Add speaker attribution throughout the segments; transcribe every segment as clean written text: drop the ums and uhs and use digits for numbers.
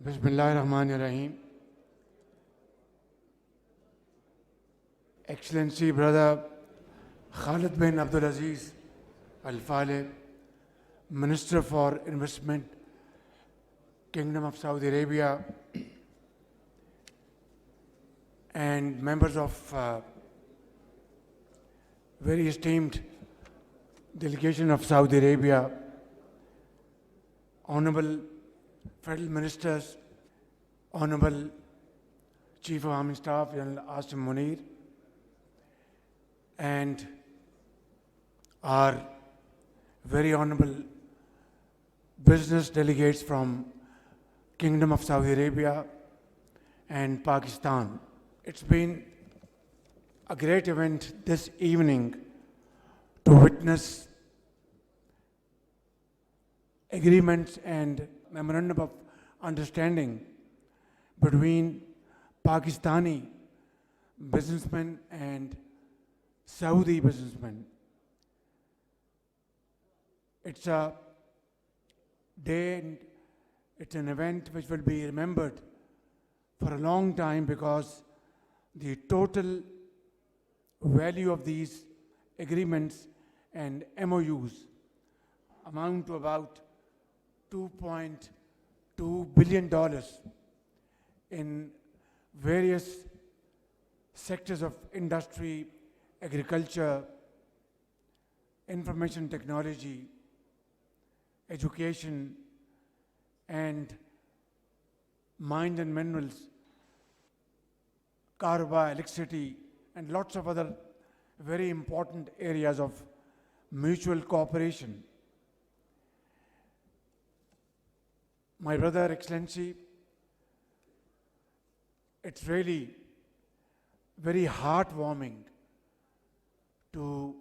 Speaker 1: Bismillahirrahmanirrahim. Excellency Brother Khalid bin Abdul Aziz Al Faleh, Minister for Investment, Kingdom of Saudi Arabia, and members of very esteemed delegation of Saudi Arabia, Honorable Federal Ministers, Honorable Chief of Army Staff General Asim Munir, and our very honorable business delegates from Kingdom of Saudi Arabia and Pakistan. It's been a great event this evening to witness agreements and memorandum of understanding between Pakistani businessmen and Saudi businessmen. It's a day and it's an event which will be remembered for a long time because the total value of these agreements and MoUs amount to about $2.2 billion in various sectors of industry, agriculture, information technology, education, and mines and minerals, Karba, electricity, and lots of other very important areas of mutual cooperation. My brother, Excellency, it's really very heartwarming to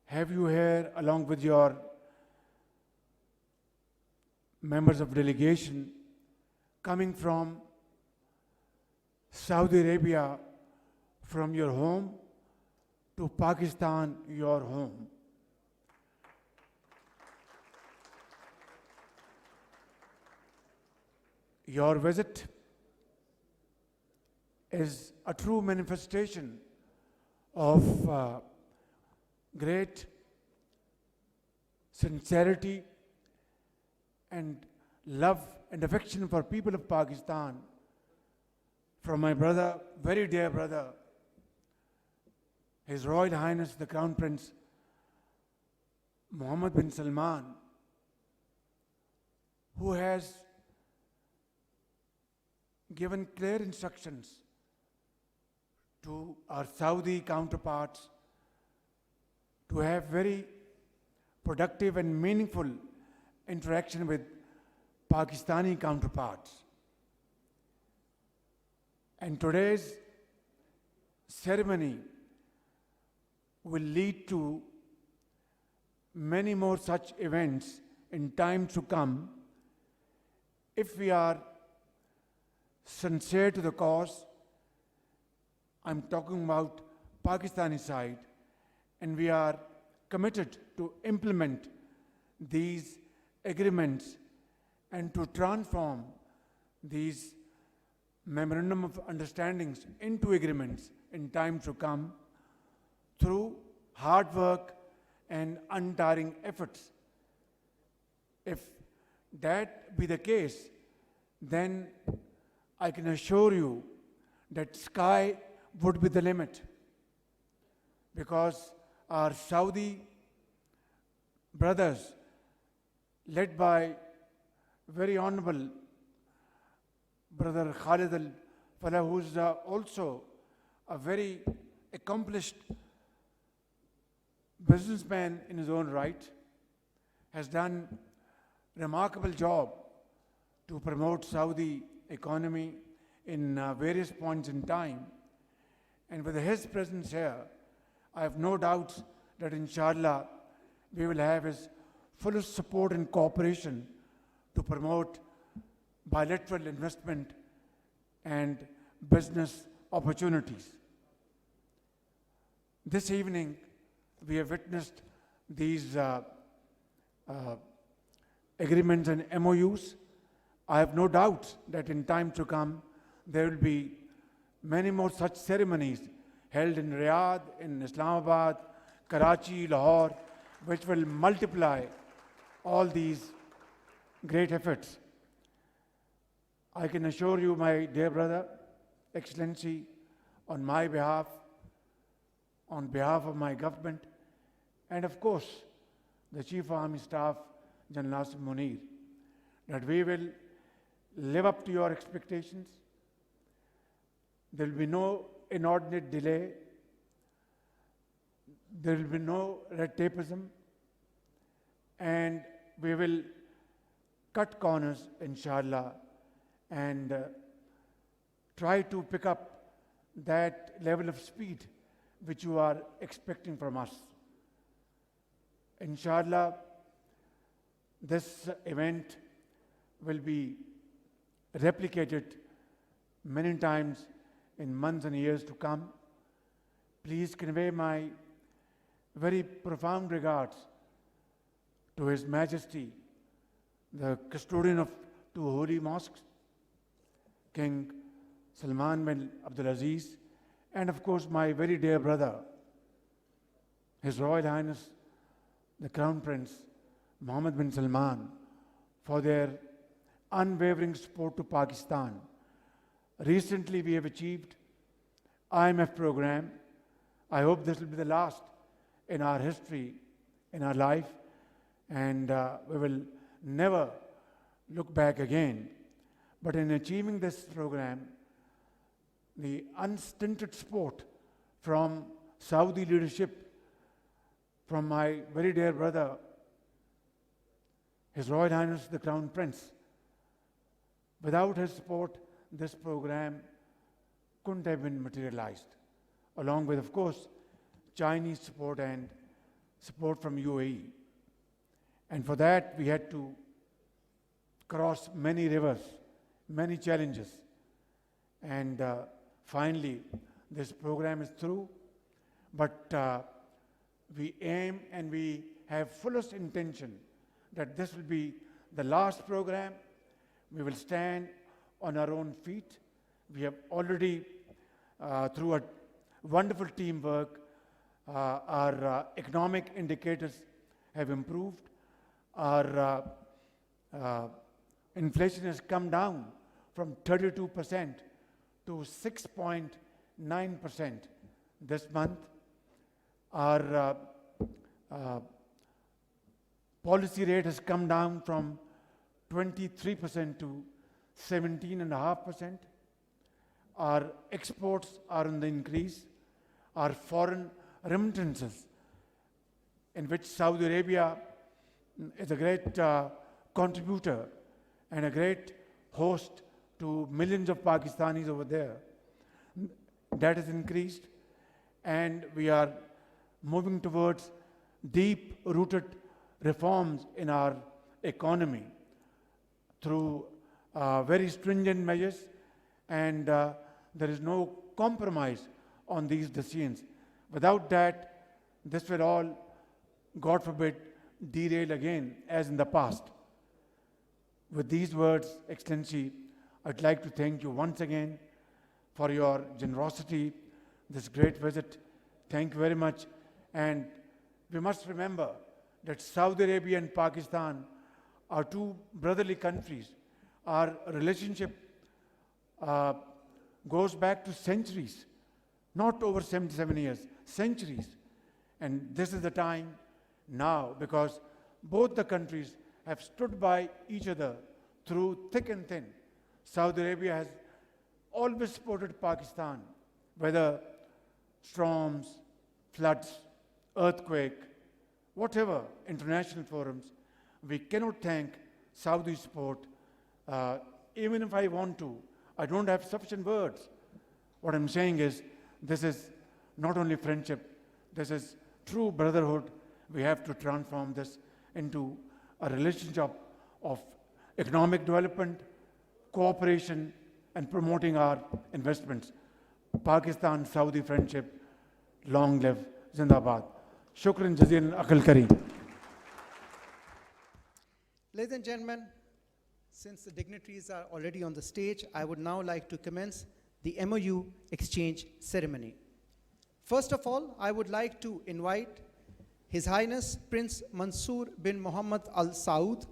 Speaker 1: have you here along with your members of delegation coming from Saudi Arabia, from your home to Pakistan, your home. Your visit is a true manifestation of great sincerity and love and affection for people of Pakistan from my brother, very dear brother, His Royal Highness the Crown Prince Mohammed bin Salman, who has given clear instructions to our Saudi counterparts to have very productive and meaningful interaction with Pakistani counterparts. And today's ceremony will lead to many more such events in times to come if we are sincere to the cause. I'm talking about Pakistani side, and we are committed to implement these agreements and to transform these memorandum of understandings into agreements in times to come through hard work and untiring efforts. If that be the case, then I can assure you that sky would be the limit, because our Saudi brothers, led by very honorable Brother Khalid Al Faleh, who is also a very accomplished businessman in his own right, has done a remarkable job to promote Saudi economy in various points in time. And with his presence here, I have no doubts that inshallah we will have his fullest support and cooperation to promote bilateral investment and business opportunities. This evening, we have witnessed these agreements and MOUs. I have no doubt that in time to come, there will be many more such ceremonies held in Riyadh, in Islamabad, Karachi, Lahore, which will multiply all these great efforts. I can assure you, my dear brother, Excellency, on my behalf, on behalf of my government, and of course, the Chief of Army Staff, General Nasim Munir, that we will live up to your expectations. There will be no inordinate delay. There will be no red tapeism. And we will cut corners, inshallah, and try to pick up that level of speed which you are expecting from us. Inshallah, this event will be replicated many times in months and years to come. Please convey my very profound regards to His Majesty, the custodian of two holy mosques, King Salman bin Abdulaziz, and of course my very dear brother, His Royal Highness, the Crown Prince Mohammed bin Salman, for their unwavering support to Pakistan. Recently we have achieved IMF program. I hope this will be the last in our history, in our life, and we will never look back again. But in achieving this program, the unstinted support from Saudi leadership, from my very dear brother, His Royal Highness the Crown Prince. Without his support, this program couldn't have been materialized, along with, of course, Chinese support and support from UAE. And for that, we had to cross many rivers, many challenges. And finally, this program is through. But we aim and we have fullest intention that this will be the last program. We will stand on our own feet. We have already, through a wonderful teamwork, our economic indicators have improved. Our inflation has come down from 32% to 6.9% this month. Our policy rate has come down from 23% to 17.5%. Our exports are on the increase. Our foreign remittances, in which Saudi Arabia is a great contributor and a great host to millions of Pakistanis over there, that has increased. And we are moving towards deep-rooted reforms in our economy through very stringent measures, and there is no compromise on these decisions. Without that, this will all, God forbid, derail again as in the past. With these words, Excellency, I'd like to thank you once again for your generosity, this great visit. Thank you very much. And we must remember that Saudi Arabia and Pakistan are two brotherly countries. Our relationship goes back to centuries, not over 77 years, centuries. And this is the time now, because both the countries have stood by each other through thick and thin. Saudi Arabia has always supported Pakistan, whether storms, floods, earthquake, whatever international forums. We cannot thank Saudi support. Even if I want to, I don't have sufficient words. What I'm saying is, this is not only friendship, this is true brotherhood. We have to transform this into a relationship of economic development, cooperation, and promoting our investments. Pakistan-Saudi friendship, long live, Zindabad. Shukran jazilan, Akal Kareem.
Speaker 2: Ladies and gentlemen, Since the dignitaries are already on the stage, I would now like to commence the MoU exchange ceremony. First of all, I would like to invite His Highness Prince Mansoor bin Mohammed Al Saud,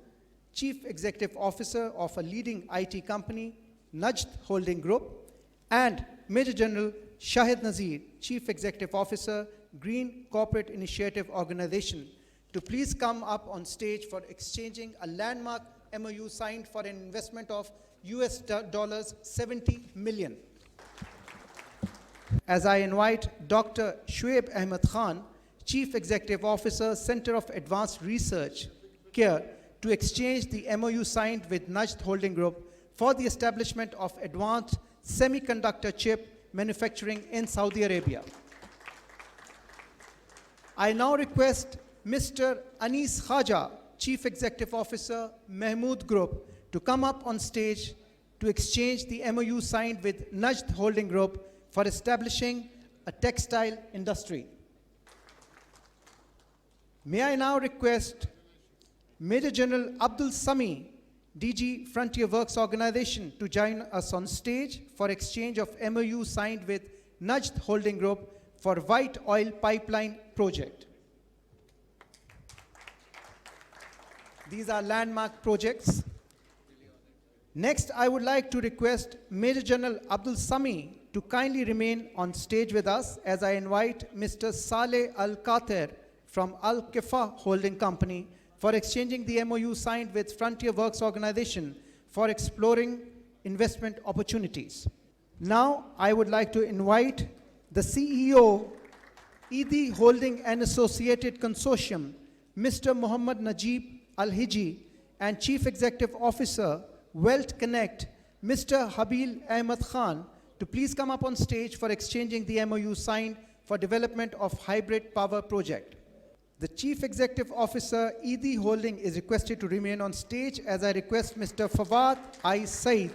Speaker 2: Chief Executive Officer of a leading IT company, Najd Holding Group, and Major General Shahid Nazir, Chief Executive Officer, Green Corporate Initiative Organization, to please come up on stage for exchanging a landmark MoU signed for an investment of US dollars 70 million. As I invite Dr. Shoaib Ahmed Khan, Chief Executive Officer, Center of Advanced Research, CARE, to exchange the MoU signed with Najd Holding Group for the establishment of advanced semiconductor chip manufacturing in Saudi Arabia. I now request Mr. Anis Khaja, Chief Executive Officer, Mahmood Group, to come up on stage to exchange the MoU signed with Najd Holding Group for establishing a textile industry. May I now request Major General Abdul Sami, DG Frontier Works Organization, to join us on stage for exchange of MoU signed with Najd Holding Group for White Oil Pipeline Project. These are landmark projects. Next, I would like to request Major General Abdul Sami to kindly remain on stage with us as I invite Mr. Saleh Al-Qater from Al-Kifa Holding Company for exchanging the MoU signed with Frontier Works Organization for exploring investment opportunities. Now, I would like to invite the CEO, ED Holding and Associated Consortium, Mr. Muhammad Najib Al-Hiji, and Chief Executive Officer, Wealth Connect, Mr. Habil Ahmed Khan, to please come up on stage for exchanging the MoU signed for development of hybrid power project. The Chief Executive Officer, ED Holding, is requested to remain on stage as I request Mr. Fawad I. Said,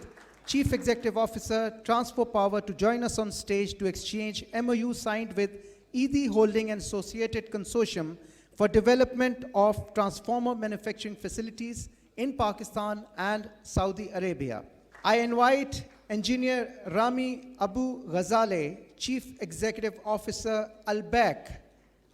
Speaker 2: Chief Executive Officer, Transfer Power, to join us on stage to exchange MoU signed with ED Holding and Associated Consortium for development of transformer manufacturing facilities in Pakistan and Saudi Arabia. I invite Engineer Rami Abu Ghazale, Chief Executive Officer, Al-Baq,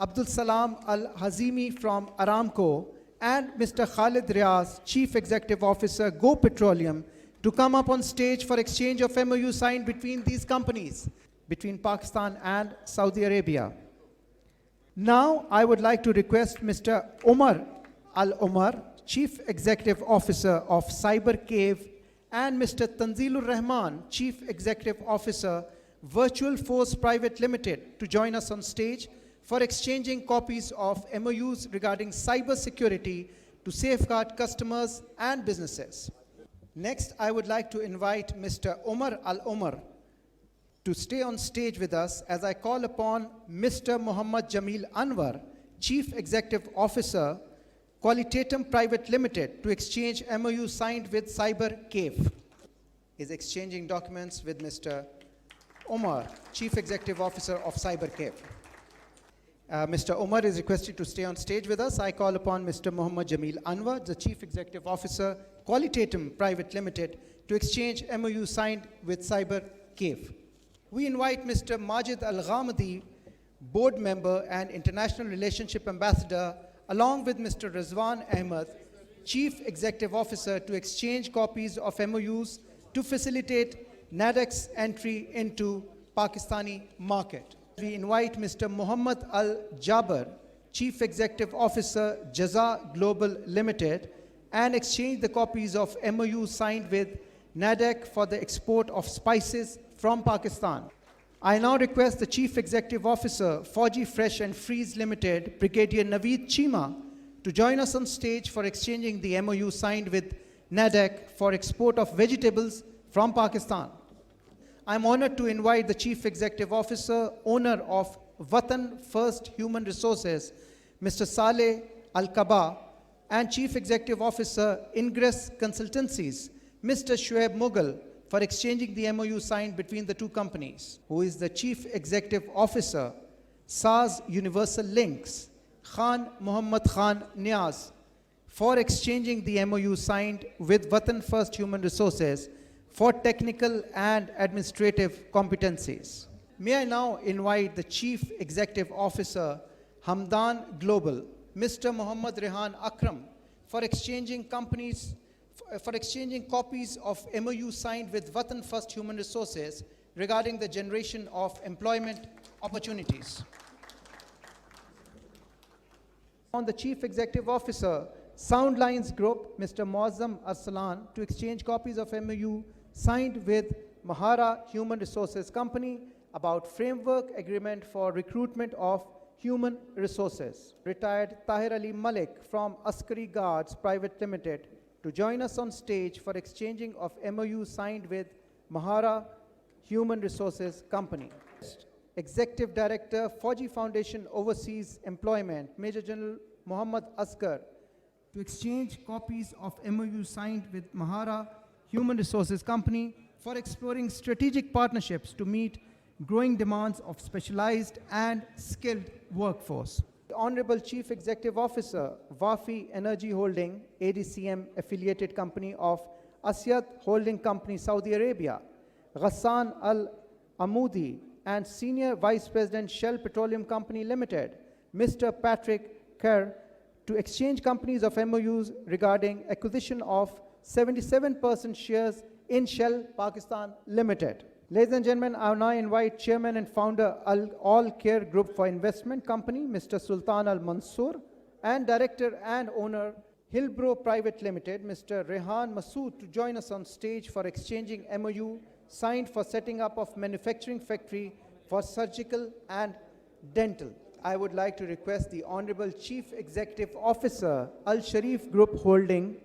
Speaker 2: Abdul Salam Al-Hazimi from Aramco, and Mr. Khalid Riaz, Chief Executive Officer, Go Petroleum, to come up on stage for exchange of MoU signed between these companies, between Pakistan and Saudi Arabia. Now, I would like to request Mr. Omar Al-Omar, Chief Executive Officer of Cyber Cave, and Mr. Tanzilur Rahman, Chief Executive Officer, Virtual Force Private Limited, to join us on stage for exchanging copies of MoUs regarding cyber security to safeguard customers and businesses. Next, I would like to invite Mr. Omar Al-Omar to stay on stage with us as I call upon Mr. Muhammad Jamil Anwar, Chief Executive Officer, Qualitatum Private Limited, to exchange MoU signed with Cyber Cave. Is exchanging documents with Mr. Omar, Chief Executive Officer of Cyber Cave. Mr. Omar is requested to stay on stage with us. I call upon Mr. Muhammad Jamil Anwar, the Chief Executive Officer, Qualitatum Private Limited, to exchange MoU signed with Cyber Cave. We invite Mr. Majid Al-Ghamadi, Board Member and International Relationship Ambassador, along with Mr. Rizwan Ahmed, Chief Executive Officer, to exchange copies of MoUs to facilitate NADEC's entry into Pakistani market. We invite Mr. Muhammad Al-Jaber, Chief Executive Officer, Jaza Global Limited, and exchange the copies of MoU signed with NADEC for the export of spices from Pakistan. I now request the Chief Executive Officer, Fauji Fresh and Freeze Limited, Brigadier Naveed Chima, to join us on stage for exchanging the MoU signed with NADEC for export of vegetables from Pakistan. I'm honored to invite the Chief Executive Officer, owner of Watan First Human Resources, Mr. Saleh Al-Kaba, and Chief Executive Officer, Ingress Consultancies, Mr. Shoaib Mughal, for exchanging the MoU signed between the two companies, who is the Chief Executive Officer, SAS Universal Links, Khan Muhammad Khan Niaz, for exchanging the MoU signed with Watan First Human Resources for technical and administrative competencies. May I now invite the Chief Executive Officer, Hamdan Global, Mr. Muhammad Rehan Akram, for exchanging copies of MoU signed with Watan First Human Resources regarding the generation of employment opportunities. On the Chief Executive Officer, Soundlines Group, Mr. Muazzam Arsalan, to exchange copies of MoU signed with Mahara Human Resources Company about framework agreement for recruitment of human resources. Retired Tahir Ali Malik from Askari Guards Private Limited to join us on stage for exchanging of MoU signed with Mahara Human Resources Company. Executive Director, Fauji Foundation Overseas Employment, Major General Muhammad Asghar, to exchange copies of MoU signed with Mahara Human Resources Company for exploring strategic partnerships to meet growing demands of specialized and skilled workforce. The Honorable Chief Executive Officer, Wafi Energy Holding, ADCM affiliated company of Asyad Holding Company, Saudi Arabia, Ghassan Al-Amoudi, and Senior Vice President, Shell Petroleum Company Limited, Mr. Patrick Kerr, to exchange companies of MoUs regarding acquisition of 77% shares in Shell Pakistan Limited. Ladies and gentlemen, I now invite Chairman and Founder All Care Group for Investment Company, Mr. Sultan Al Mansoor, and Director and Owner, Hillbrow Private Limited, Mr. Rehan Masood, to join us on stage for exchanging MoU signed for setting up of manufacturing factory for surgical and dental. I would like to request the Honorable Chief Executive Officer, Al Sharif Group Holding,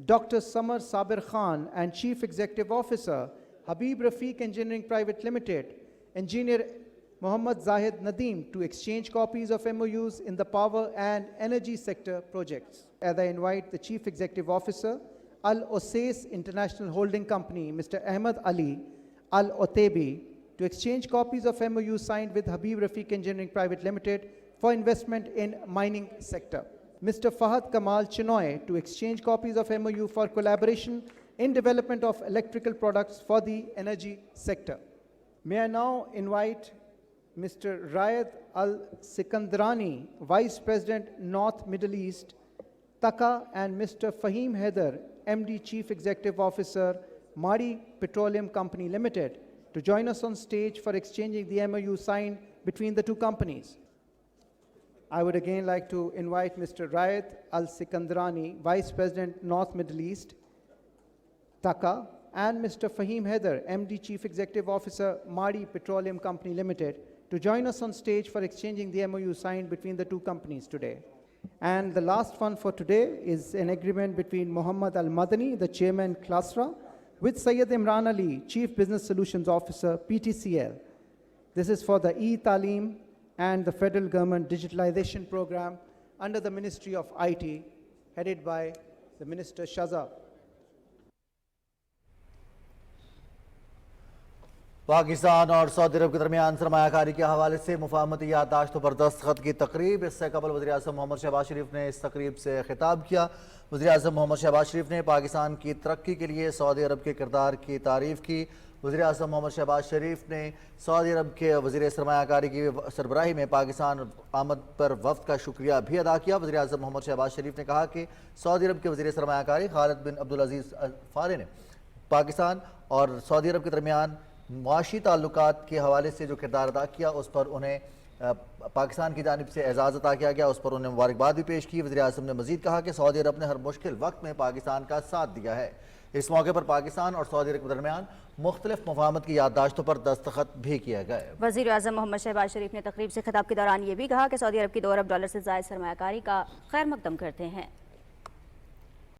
Speaker 2: Dr. Samar Sabir Khan, and Chief Executive Officer, Habib Rafiq Engineering Private Limited, Engineer Muhammad Zahid Nadeem, to exchange copies of MoUs in the power and energy sector projects. As I invite the Chief Executive Officer, Al Osais International Holding Company, Mr. Ahmed Ali Al Otebi, to exchange copies of MoU signed with Habib Rafiq Engineering Private Limited for investment in mining sector. Mr. Fahad Kamal Chinoy, to exchange copies of MoU for collaboration in development of electrical products for the energy sector. May I now invite Mr. Rayed Al Sikandrani, Vice President, North Middle East, Taka, and Mr. Fahim Haider, MD Chief Executive Officer, Mari Petroleum Company Limited, to join us on stage for exchanging the MoU signed between the two companies. I would again like to invite Mr. Rayed Al Sikandrani, Vice President, North Middle East, Taka, and Mr. Fahim Haider, MD Chief Executive Officer, Mari Petroleum Company Limited, to join us on stage for exchanging the MoU signed between the two companies today. And the last one for today is an agreement between Muhammad Al Madani, the Chairman, Klasra, with Syed Imran Ali, Chief Business Solutions Officer, PTCL. This is for the e-Talim and the federal government digitalization program under the Ministry of IT, headed by the Minister Shahzad.
Speaker 3: Pakistan और Saudi अरब के दरमियान सरमायाकारी के हवाले से मुफाहमती याददाश्तों पर दस्तखत की तकरीब। इससे कबल वज़ीर-ए-आज़म मोहम्मद शहबाज शरीफ ने इस तकरीब से खिताब किया। वज़ीर-ए-आज़म मोहम्मद शहबाज शरीफ ने पाकिस्तान की तरक्की के लिए सऊदी अरब के किरदार की तारीफ़ की। वज़ीर-ए-आज़म मोहम्मद शहबाज शरीफ ने सऊदी अरब के वज़ीर सरमायाकारी की सरबराही में पाकिस्तान आमद पर वफ़द का शुक्रिया भी अदा किया। वज़ीर-ए-आज़म मोहम्मद शहबाज शरीफ ने कहा कि सऊदी अरब के वज़ीर सरमायाकारी खालिद बिन अब्दुल अज़ीज़ अल फारे ने पाकिस्तान और सऊदी अरब के दरमियान मुआशी ताल्लुकात के हवाले से जो किरदार अदा किया, उस पर उन्हें पाकिस्तान की जानिब से एजाज़ अता किया गया, उस पर उन्हें मुबारकबाद भी पेश की। वज़ीर-ए-आज़म ने मज़ीद कहा कि सऊदी अरब ने हर मुश्किल वक्त में पाकिस्तान का साथ दिया है। इस मौके पर पाकिस्तान और सऊदी अरब के दरमियान मुख्तलिफ मुफाहमत की याददाश्तों पर दस्तखत भी किए गए।
Speaker 4: वज़ीर-ए-आज़म मोहम्मद शहबाज शरीफ ने तकरीब से खिताब के दौरान ये भी कहा कि सऊदी अरब की $2 अरब से ज़ायद सरमायाकारी का खैर मकदम करते हैं।